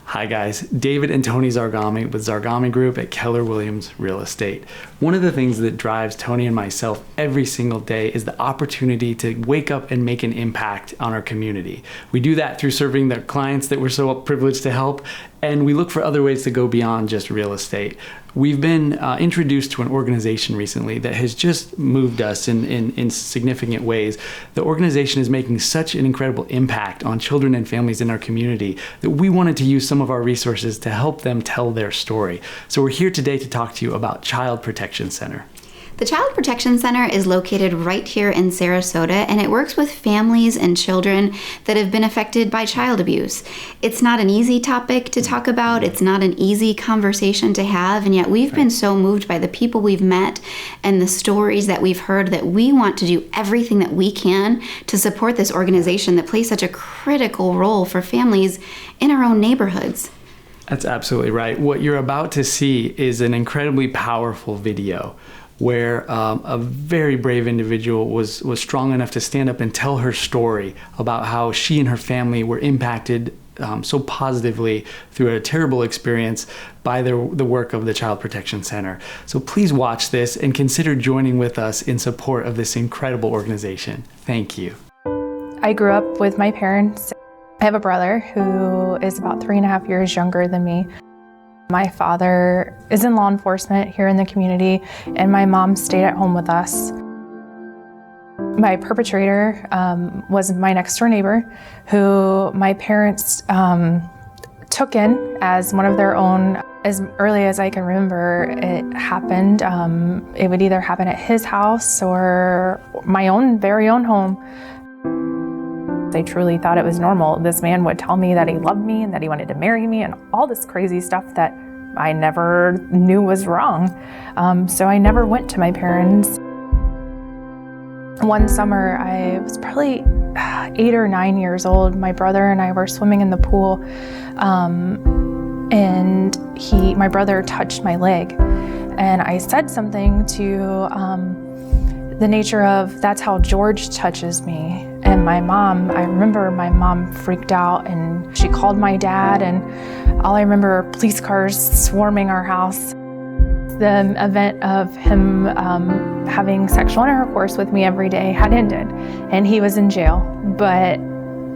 Hi guys, David and Tony Zargami with Zargami Group at Keller Williams Real Estate. One of the things that drives Tony and myself every single day is the opportunity to wake up and make an impact on our community. We do that through serving the clients that we're so privileged to help, and we look for other ways to go beyond just real estate. We've been introduced to an organization recently that has just moved us in significant ways. The organization is making such an incredible impact on children and families in our community that we wanted to use some of our resources to help them tell their story. So we're here today to talk to you about Child Protection Center. The Child Protection Center is located right here in Sarasota, and it works with families and children that have been affected by child abuse. It's not an easy topic to talk about. It's not an easy conversation to have, and yet we've been so moved by the people we've met and the stories that we've heard that we want to do everything that we can to support this organization that plays such a critical role for families in our own neighborhoods. That's absolutely right. What you're about to see is an incredibly powerful video where a very brave individual was strong enough to stand up and tell her story about how she and her family were impacted so positively through a terrible experience by the work of the Child Protection Center. So please watch this and consider joining with us in support of this incredible organization. Thank you. I grew up with my parents. I have a brother who is about 3.5 years younger than me. My father is in law enforcement here in the community, and my mom stayed at home with us. My perpetrator was my next door neighbor, who my parents took in as one of their own. As early as I can remember, it happened. It would either happen at his house or my own very own home. I truly thought it was normal. This man would tell me that he loved me and that he wanted to marry me and all this crazy stuff that I never knew was wrong. So I never went to my parents. One summer, I was probably 8 or 9 years old. My brother and I were swimming in the pool, and my brother touched my leg. And I said something to the nature of, "That's how George touches me." And my mom, I remember my mom freaked out and she called my dad, and all I remember are police cars swarming our house. The event of him having sexual intercourse with me every day had ended, and he was in jail, but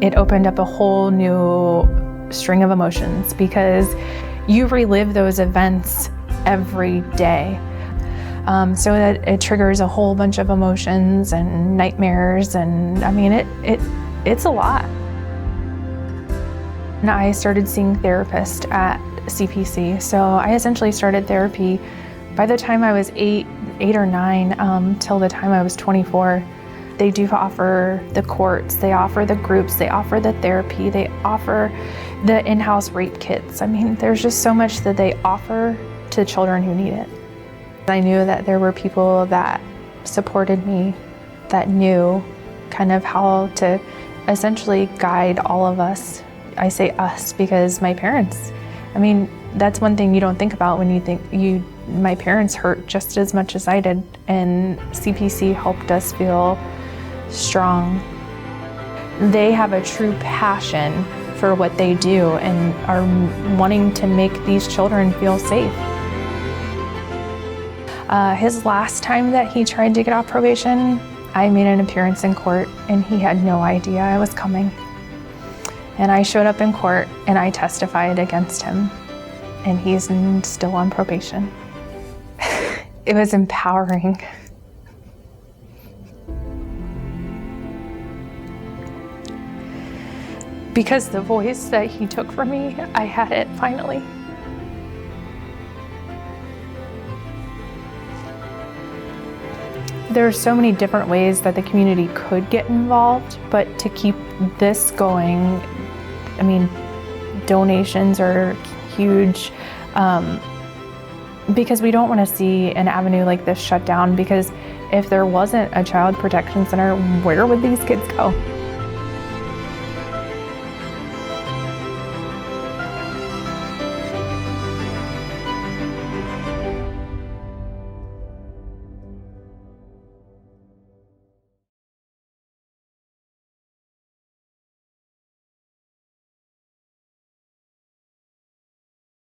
it opened up a whole new string of emotions because you relive those events every day. So that it triggers a whole bunch of emotions and nightmares, and I mean, it's a lot. And I started seeing therapists at CPC, so I essentially started therapy by the time I was 8 or 9 till the time I was 24. They do offer the courts, they offer the groups, they offer the therapy, they offer the in-house rape kits. I mean, there's just so much that they offer to children who need it. I knew that there were people that supported me, that knew kind of how to essentially guide all of us. I say us because my parents, I mean, that's one thing you don't think about when you think my parents hurt just as much as I did, and CPC helped us feel strong. They have a true passion for what they do and are wanting to make these children feel safe. His last time that he tried to get off probation, I made an appearance in court and he had no idea I was coming. And I showed up in court and I testified against him, and he's still on probation. It was empowering. Because the voice that he took from me, I had it finally. There are so many different ways that the community could get involved, but to keep this going, I mean, donations are huge, because we don't want to see an avenue like this shut down, because if there wasn't a Child Protection Center, where would these kids go?